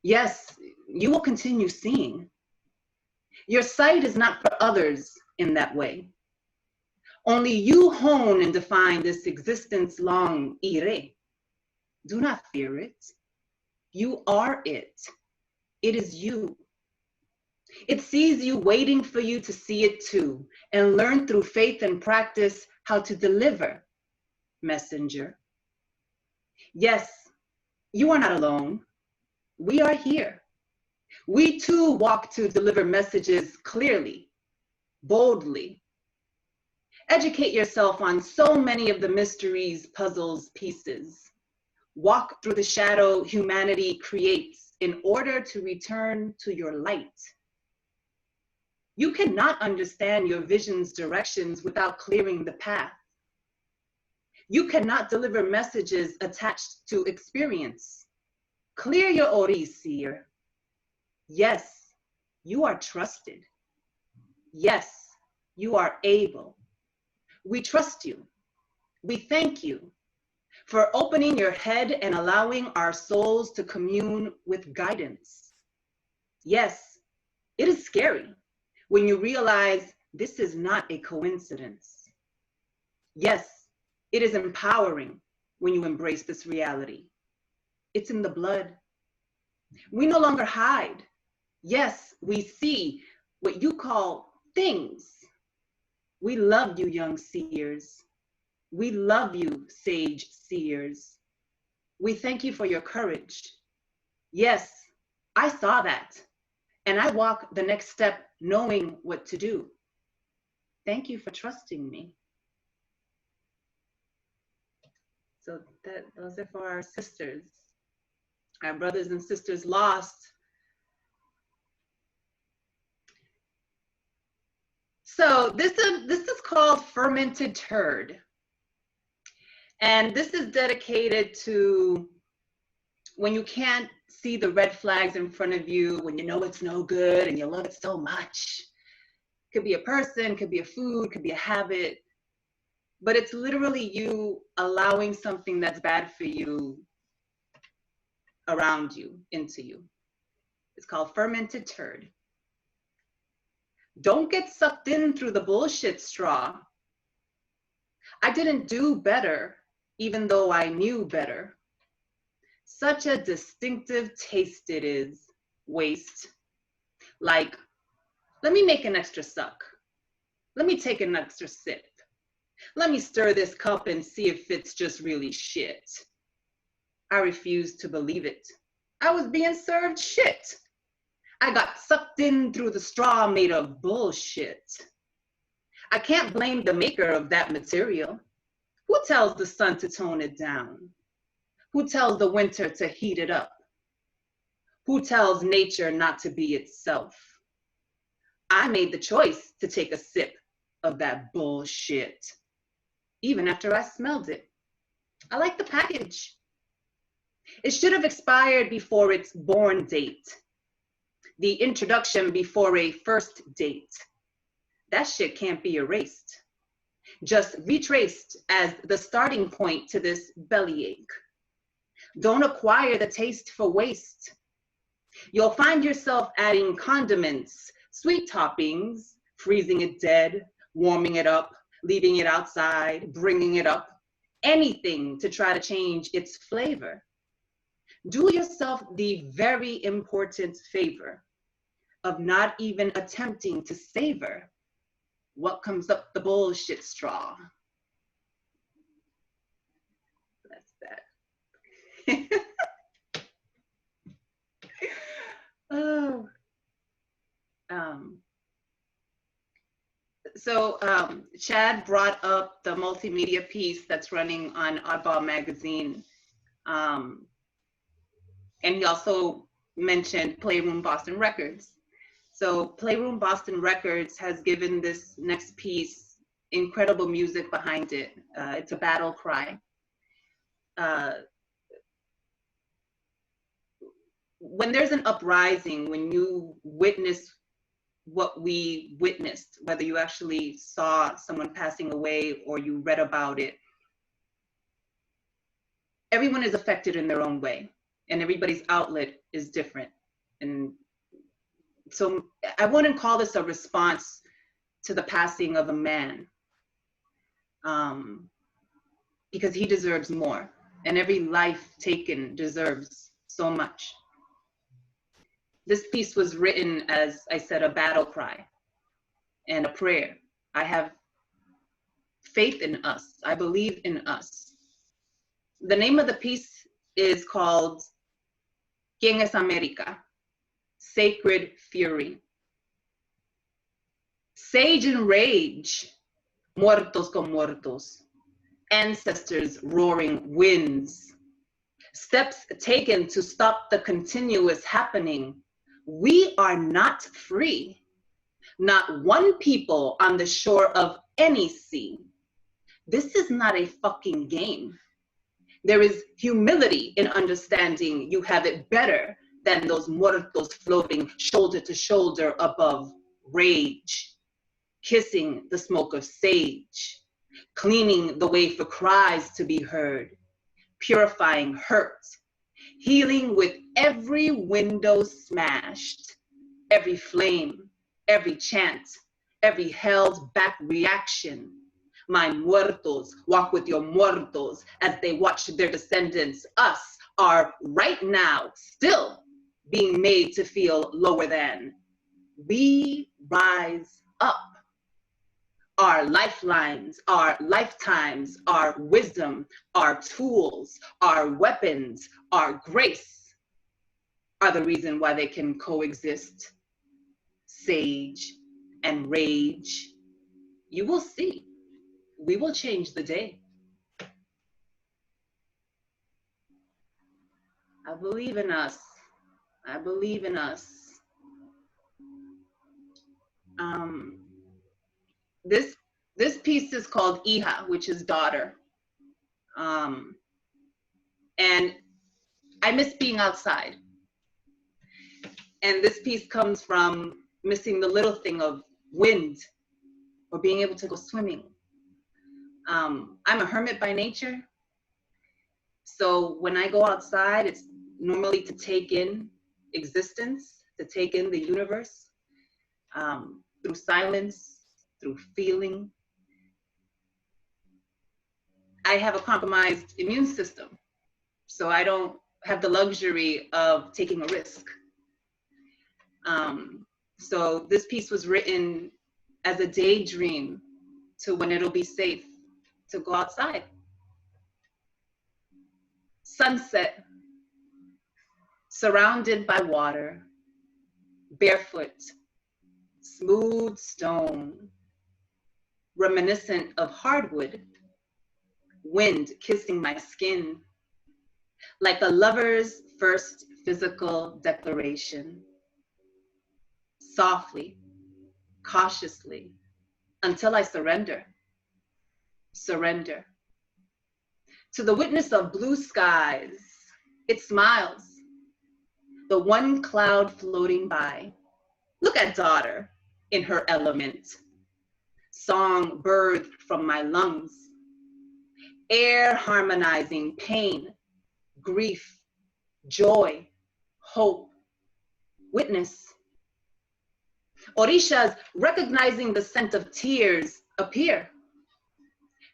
Yes, you will continue seeing. Your sight is not for others in that way. Only you hone and define this existence-long ire. Do not fear it. You are it. It is you. It sees you waiting for you to see it too, and learn through faith and practice how to deliver, messenger. Yes, you are not alone. We are here. We too walk to deliver messages clearly, boldly. Educate yourself on so many of the mysteries, puzzles, pieces. Walk through the shadow humanity creates in order to return to your light. You cannot understand your vision's directions without clearing the path. You cannot deliver messages attached to experience. Clear your ori, seer. Yes, you are trusted. Yes, you are able. We trust you. We thank you for opening your head and allowing our souls to commune with guidance. Yes, it is scary when you realize this is not a coincidence. Yes, it is empowering when you embrace this reality. It's in the blood. We no longer hide. Yes, we see what you call things. We love you, young seers. We love you, sage seers. We thank you for your courage. Yes, I saw that, and I walk the next step knowing what to do. Thank you for trusting me. So those are for our sisters, our brothers and sisters lost. So this is called Fermented Turd. And this is dedicated to when you can't see the red flags in front of you, when you know it's no good and you love it so much. Could be a person, could be a food, could be a habit, but it's literally you allowing something that's bad for you around you, into you. It's called Fermented Turd. Don't get sucked in through the bullshit straw. I didn't do better, even though I knew better. Such a distinctive taste it is, waste. Like, let me make an extra suck. Let me take an extra sip. Let me stir this cup and see if it's just really shit. I refused to believe it. I was being served shit. I got sucked in through the straw made of bullshit. I can't blame the maker of that material. Who tells the sun to tone it down? Who tells the winter to heat it up? Who tells nature not to be itself? I made the choice to take a sip of that bullshit, even after I smelled it. I like the package. It should have expired before its born date. The introduction before a first date. That shit can't be erased. Just retraced as the starting point to this bellyache. Don't acquire the taste for waste. You'll find yourself adding condiments, sweet toppings, freezing it dead, warming it up, leaving it outside, bringing it up, anything to try to change its flavor. Do yourself the very important favor of not even attempting to savor what comes up the bullshit straw. That's that. Oh. Chad brought up the multimedia piece that's running on Oddball Magazine. And he also mentioned Playroom Boston Records. So Playroom Boston Records has given this next piece incredible music behind it. It's a battle cry. When there's an uprising, when you witness what we witnessed, whether you actually saw someone passing away or you read about it, everyone is affected in their own way, and everybody's outlet is different. And so I wouldn't call this a response to the passing of a man, because he deserves more, and every life taken deserves so much. This piece was written, as I said, a battle cry and a prayer. I have faith in us. I believe in us. The name of the piece is called ¿Quién es América? Sacred Fury. Sage and rage, muertos con muertos, ancestors roaring winds, steps taken to stop the continuous happening. We are not free, not one people on the shore of any sea. This is not a fucking game. There is humility in understanding you have it better than those muertos floating shoulder to shoulder above rage, kissing the smoke of sage, cleaning the way for cries to be heard, purifying hurt, healing with every window smashed, every flame, every chant, every held back reaction. My muertos walk with your muertos as they watch their descendants. Us are right now still being made to feel lower than. We rise up. Our lifelines, our lifetimes, our wisdom, our tools, our weapons, our grace are the reason why they can coexist. Sage and rage. You will see. We will change the day. I believe in us. I believe in us. This piece is called Hija, which is daughter. And I miss being outside. And this piece comes from missing the little thing of wind or being able to go swimming. I'm a hermit by nature. So when I go outside, it's normally to take in existence, to take in the universe, through silence, through feeling. I have a compromised immune system, so I don't have the luxury of taking a risk. So this piece was written as a daydream to when it'll be safe to go outside. Sunset, surrounded by water, barefoot, smooth stone, reminiscent of hardwood, wind kissing my skin, like a lover's first physical declaration. Softly, cautiously, until I surrender. Surrender. To the witness of blue skies, it smiles. The one cloud floating by. Look at daughter in her element. Song birthed from my lungs. Air harmonizing pain, grief, joy, hope. Witness. Orishas recognizing the scent of tears appear.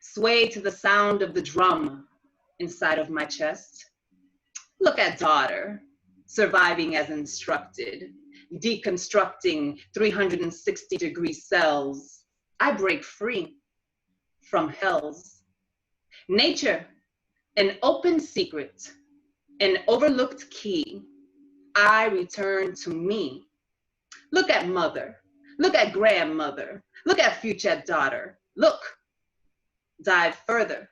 Sway to the sound of the drum inside of my chest. Look at daughter, surviving as instructed, deconstructing 360-degree cells. I break free from hells. Nature, an open secret, an overlooked key. I return to me. Look at mother, look at grandmother, look at future daughter, look. Dive further.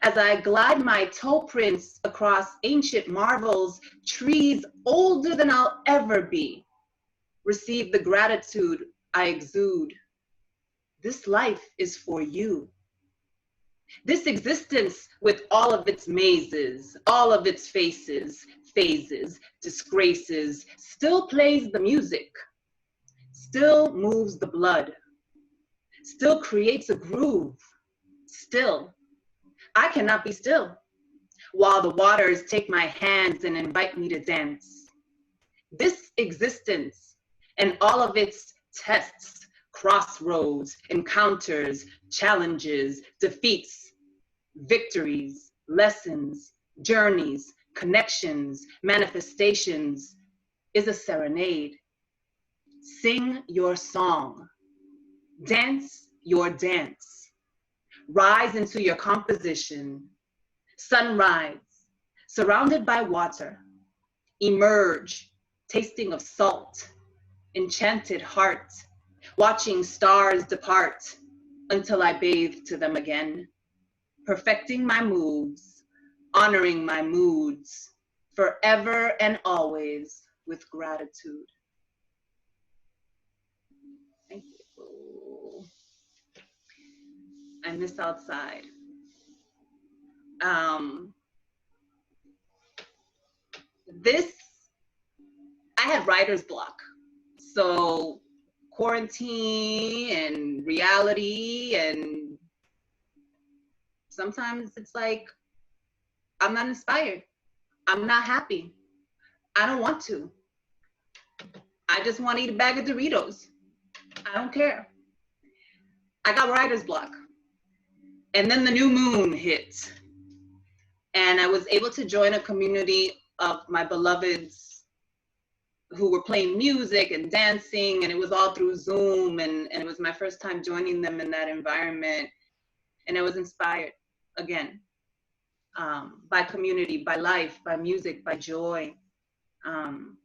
As I glide my toe prints across ancient marvels, trees older than I'll ever be, receive the gratitude I exude. This life is for you. This existence with all of its mazes, all of its faces, phases, disgraces, still plays the music, still moves the blood, still creates a groove, still. I cannot be still while the waters take my hands and invite me to dance. This existence and all of its tests, crossroads, encounters, challenges, defeats, victories, lessons, journeys, connections, manifestations is a serenade. Sing your song. Dance your dance. Rise into your composition. Sunrise, surrounded by water. Emerge, tasting of salt. Enchanted heart, watching stars depart until I bathe to them again. Perfecting my moves, honoring my moods, forever and always with gratitude. Thank you. I miss outside. I had writer's block. So quarantine and reality, and sometimes it's like I'm not inspired. I'm not happy. I don't want to. I just want to eat a bag of Doritos. I don't care. I got writer's block. And then the new moon hit. And I was able to join a community of my beloveds who were playing music and dancing, and it was all through Zoom, and it was my first time joining them in that environment. And I was inspired again by community, by life, by music, by joy. And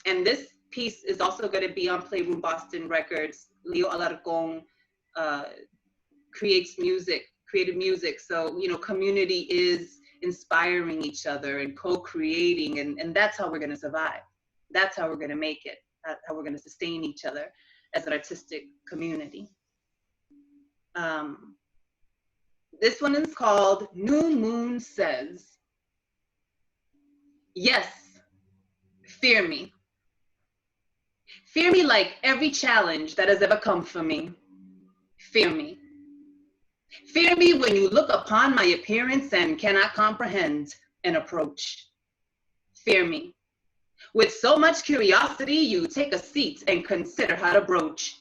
this piece is also going to be on Playroom Boston Records. Leo Alarcon created music. So, you know, community is inspiring each other and co-creating, and that's how we're going to survive. That's how we're going to make it. That's how we're going to sustain each other as an artistic community. This one is called New Moon Says. Yes, fear me. Fear me like every challenge that has ever come for me. Fear me. Fear me when you look upon my appearance and cannot comprehend an approach. Fear me. With so much curiosity, you take a seat and consider how to broach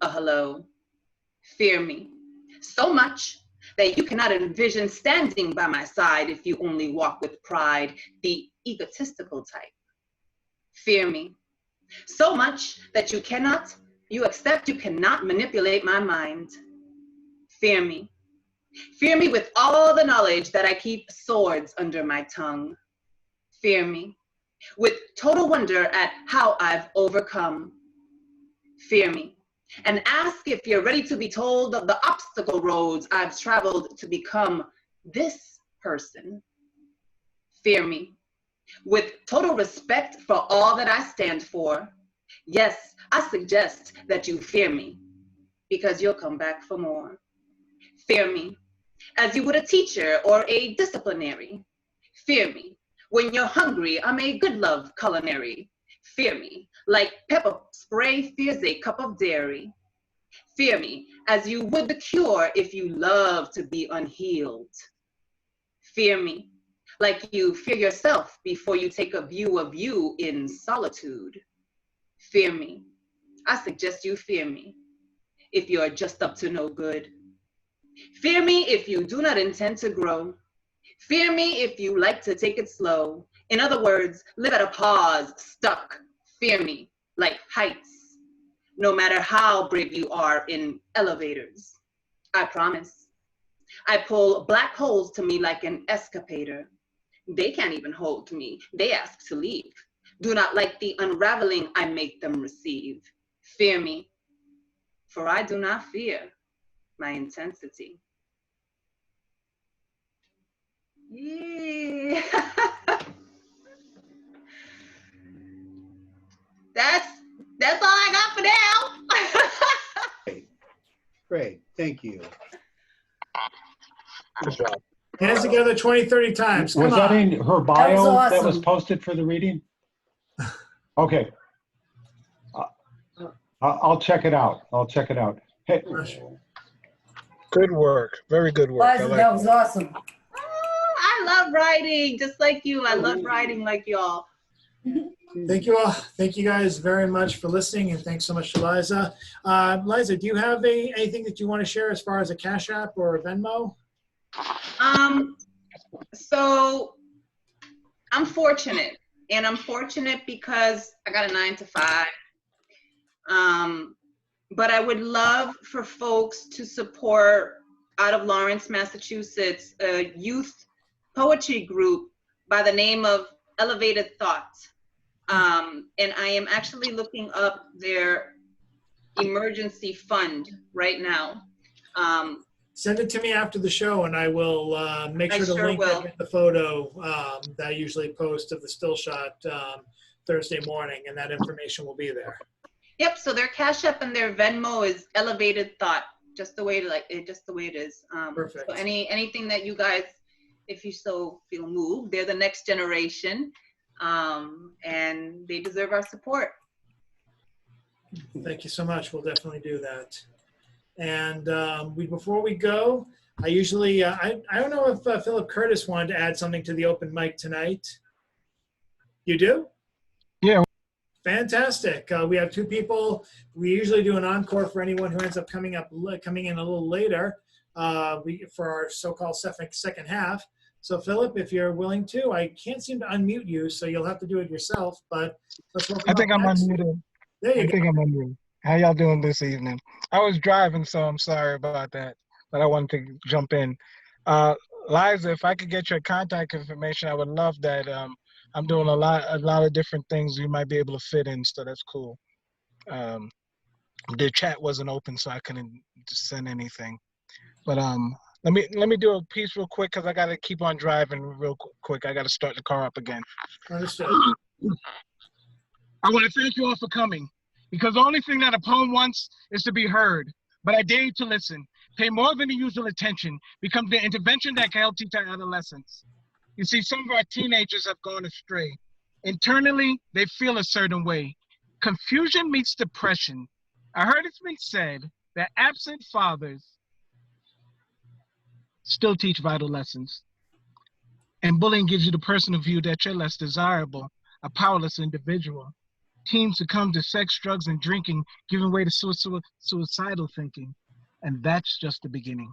a hello. Fear me. So much that you cannot envision standing by my side if you only walk with pride, the egotistical type. Fear me. So much that you cannot manipulate my mind. Fear me. Fear me with all the knowledge that I keep swords under my tongue. Fear me. With total wonder at how I've overcome. Fear me. And ask if you're ready to be told of the obstacle roads I've traveled to become this person. Fear me. With total respect for all that I stand for. Yes, I suggest that you fear me, because you'll come back for more. Fear me, as you would a teacher or a disciplinary. Fear me, when you're hungry, I'm a good love culinary. Fear me, like pepper spray fears a cup of dairy. Fear me, as you would the cure if you love to be unhealed. Fear me, like you fear yourself before you take a view of you in solitude. Fear me. I suggest you fear me if you're just up to no good. Fear me if you do not intend to grow. Fear me if you like to take it slow. In other words, live at a pause, stuck. Fear me, like heights, no matter how brave you are in elevators. I promise. I pull black holes to me like an escapator. They can't even hold me. They ask to leave. Do not like the unraveling I make them receive. Fear me, for I do not fear my intensity. Yeah. That's all I got for now. Great, thank you. Good job. Hands together 20, 30 times. Come Was that on. in her bio awesome. that was posted for the reading? Okay. I'll check it out. I'll check it out. Hey. Good work. Very good work. Liza, that was awesome. I love writing, just like you. I love writing like y'all. Thank you all. Thank you guys very much for listening, and thanks so much to Liza. Liza, do you have anything that you want to share as far as a Cash App or a Venmo? So I'm fortunate, and I'm fortunate because I got a 9-to-5. But I would love for folks to support, out of Lawrence, Massachusetts, a youth poetry group by the name of Elevated Thought. And I am actually looking up their emergency fund right now. Send it to me after the show, and I will make sure to link up in the photo that I usually post of the still shot Thursday morning, and that information will be there. Yep. So their Cash App and their Venmo is Elevated Thought, just the way it is. Perfect. So anything that you guys, if you so feel moved, they're the next generation, and they deserve our support. Thank you so much. We'll definitely do that. And before we go, I usually, I don't know if Philip Curtis wanted to add something to the open mic tonight. You do? Yeah. Fantastic. We have two people. We usually do an encore for anyone who ends up coming in a little later for our so-called second half. So Philip, if you're willing to, I can't seem to unmute you, so you'll have to do it yourself. But let's welcome I think up I'm next. unmuted. There you I go. think I'm unmuted. How y'all doing this evening? I was driving, so I'm sorry about that, but I wanted to jump in. Liza, if I could get your contact information, I would love that. I'm doing a lot of different things you might be able to fit in, so that's cool. The chat wasn't open, so I couldn't send anything. But let me do a piece real quick because I got to keep on driving real quick. I got to start the car up again. Understood. I want to thank you all for coming, because the only thing that a poem wants is to be heard. But I dare you to listen. Pay more than the usual attention. Become the intervention that can help teach our adolescents. You see, some of our teenagers have gone astray. Internally, they feel a certain way. Confusion meets depression. I heard it's been said that absent fathers still teach vital lessons. And bullying gives you the personal view that you're less desirable, a powerless individual. Teens succumb to sex, drugs, and drinking, giving way to suicidal thinking. And that's just the beginning.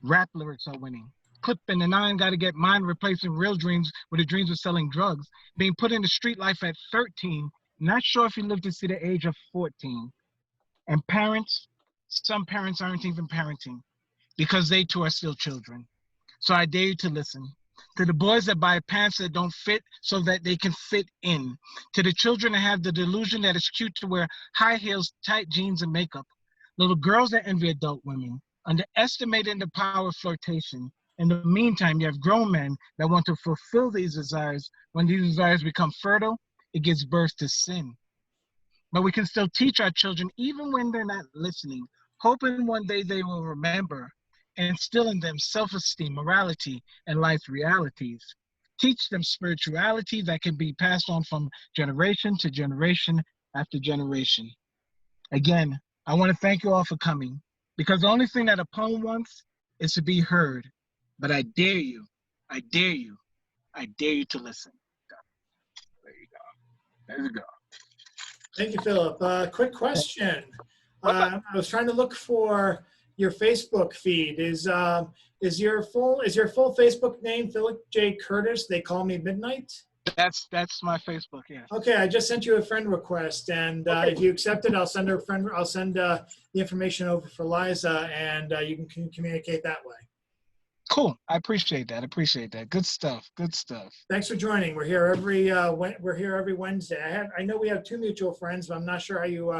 Rap lyrics are winning. Clip and the nine got to get mine, replacing real dreams with the dreams of selling drugs. Being put into street life at 13, not sure if you live to see the age of 14. And parents, some parents aren't even parenting because they too are still children. So I dare you to listen. To the boys that buy pants that don't fit so that they can fit in. To the children that have the delusion that it's cute to wear high heels, tight jeans, and makeup. Little girls that envy adult women, underestimating the power of flirtation. In the meantime, you have grown men that want to fulfill these desires. When these desires become fertile, it gives birth to sin. But we can still teach our children even when they're not listening, hoping one day they will remember, and instill in them self-esteem, morality, and life's realities. Teach them spirituality that can be passed on from generation to generation after generation. Again, I want to thank you all for coming, because the only thing that a poem wants is to be heard. But I dare you to listen. There you go. There you go. Thank you, Philip. Quick question. I was trying to look for your Facebook feed. Is your full Facebook name Philip J. Curtis? They Call Me Midnight? That's my Facebook, yeah. Okay, I just sent you a friend request, and if you accept it, I'll send the information over for Liza, and you can communicate that way. Cool. I appreciate that. Good stuff. Thanks for joining. We're here every Wednesday. I know we have two mutual friends, but I'm not sure how you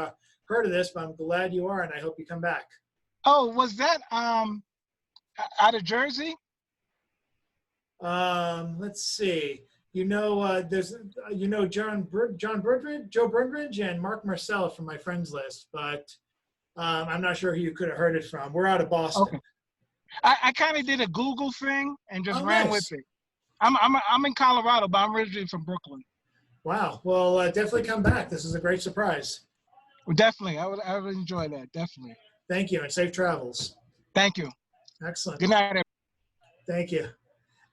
heard of this, but I'm glad you are, and I hope you come back. Oh, was that out of Jersey? Let's see. There's Joe Brundridge and Mark Marcel from my friends list, but I'm not sure who you could have heard it from. We're out of Boston. Okay. I kind of did a Google thing and just ran with it. I'm in Colorado, but I'm originally from Brooklyn. Wow. Well, definitely come back. This is a great surprise. Well, definitely. I would enjoy that. Definitely. Thank you, and safe travels. Thank you. Excellent. Good night, everybody. Thank you.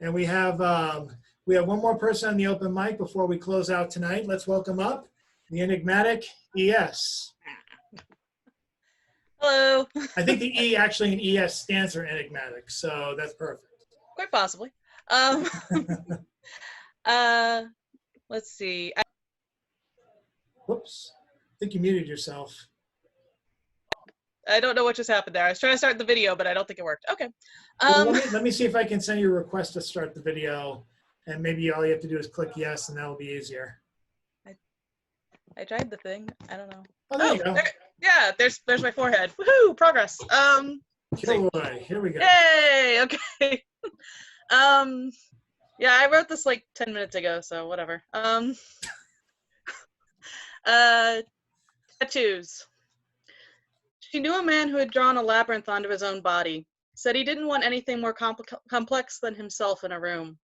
And we have one more person on the open mic before we close out tonight. Let's welcome up the enigmatic ES. Hello. I think the E actually in ES stands for enigmatic, so that's perfect. Quite possibly. Let's see. Whoops. I think you muted yourself. I don't know what just happened there. I was trying to start the video, but I don't think it worked. Okay. Well, let me see if I can send you a request to start the video, and maybe all you have to do is click yes, and that'll be easier. I tried the thing. I don't know. Oh, there you go. Yeah, there's my forehead. Woohoo! Progress. Oh boy, here we go. Yay! Okay. Yeah, I wrote this like 10 minutes ago, so whatever. Tattoos. She knew a man who had drawn a labyrinth onto his own body. Said he didn't want anything more complex than himself in a room.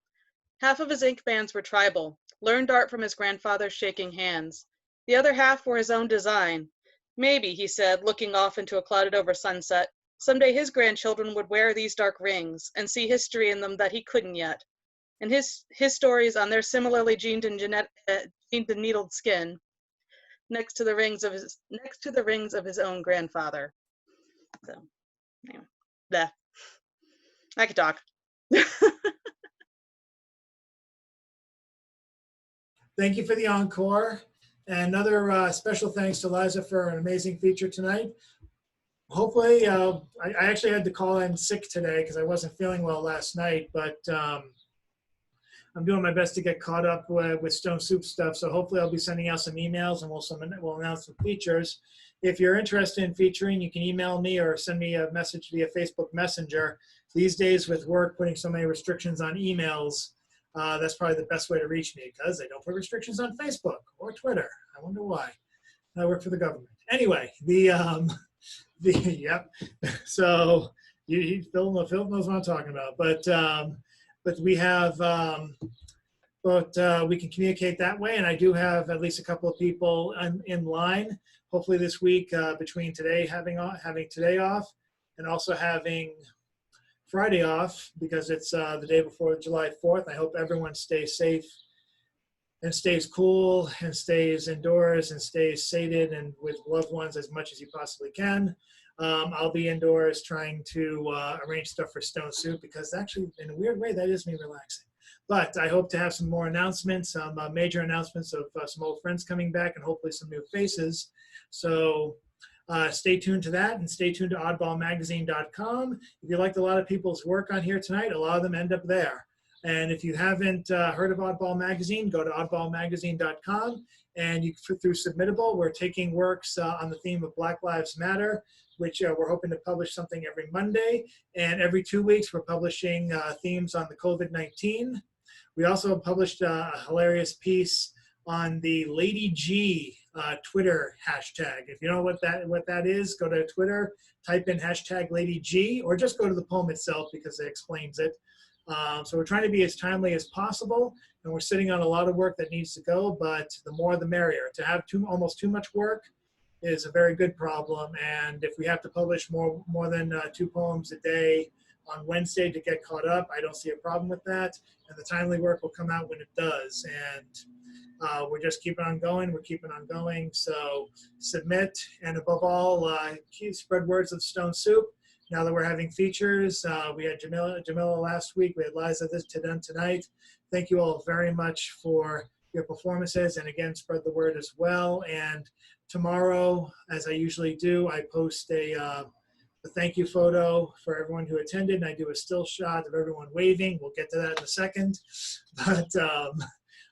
Half of his ink bands were tribal, learned art from his grandfather's shaking hands. The other half were his own design. Maybe, he said, looking off into a clouded over sunset, Someday his grandchildren would wear these dark rings and see history in them that he couldn't yet. And his stories on their similarly gened and needled skin next to the rings of his own grandfather. So, anyway, bleh. I could talk. Thank you for the encore. And another special thanks to Liza for an amazing feature tonight. Hopefully, I actually had to call in sick today because I wasn't feeling well last night, but I'm doing my best to get caught up with Stone Soup stuff. So hopefully I'll be sending out some emails and we'll announce some features. If you're interested in featuring, you can email me or send me a message via Facebook Messenger. These days with work putting so many restrictions on emails, that's probably the best way to reach me because they don't put restrictions on Facebook or Twitter. I wonder why. I work for the government. Anyway, yep. So Phil knows what I'm talking about. But we have, we can communicate that way. And I do have at least a couple of people in line. Hopefully this week between today having today off and also having Friday off because it's the day before July 4th. I hope everyone stays safe and stays cool and stays indoors and stays sated and with loved ones as much as you possibly can. I'll be indoors trying to arrange stuff for Stone Soup because actually, in a weird way, that is me relaxing. But I hope to have some more announcements, some major announcements of some old friends coming back and hopefully some new faces. So stay tuned to that and stay tuned to oddballmagazine.com. If you liked a lot of people's work on here tonight, a lot of them end up there. And if you haven't heard of Oddball Magazine, go to oddballmagazine.com. And through Submittable, we're taking works on the theme of Black Lives Matter, which we're hoping to publish something every Monday. And every 2 weeks, we're publishing themes on the COVID-19. We also published a hilarious piece on the Lady G Twitter hashtag. If you know what that is, go to Twitter, type in hashtag Lady G, or just go to the poem itself because it explains it. So we're trying to be as timely as possible, and we're sitting on a lot of work that needs to go, but the more the merrier. To have almost too much work is a very good problem, and if we have to publish more than 2 poems a day on Wednesday to get caught up, I don't see a problem with that, and the timely work will come out when it does, and we're just keeping on going. We're keeping on going, so submit, and above all, spread words of Stone Soup. Now that we're having features, we had Jamila last week, we had Liza tonight. Thank you all very much for your performances, and again, spread the word as well. And tomorrow, as I usually do, I post a thank you photo for everyone who attended, and I do a still shot of everyone waving. We'll get to that in a second.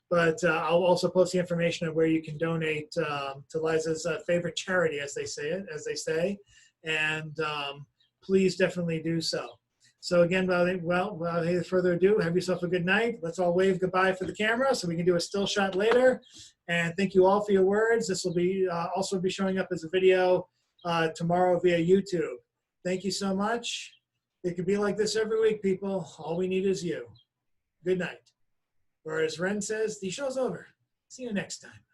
But I'll also post the information of where you can donate to Liza's favorite charity, as they say. And please definitely do so. So again, without any further ado, have yourself a good night. Let's all wave goodbye for the camera so we can do a still shot later. And thank you all for your words. This will be also be showing up as a video tomorrow via YouTube. Thank you so much. It could be like this every week, people. All we need is you. Good night. Or as Ren says, the show's over. See you next time.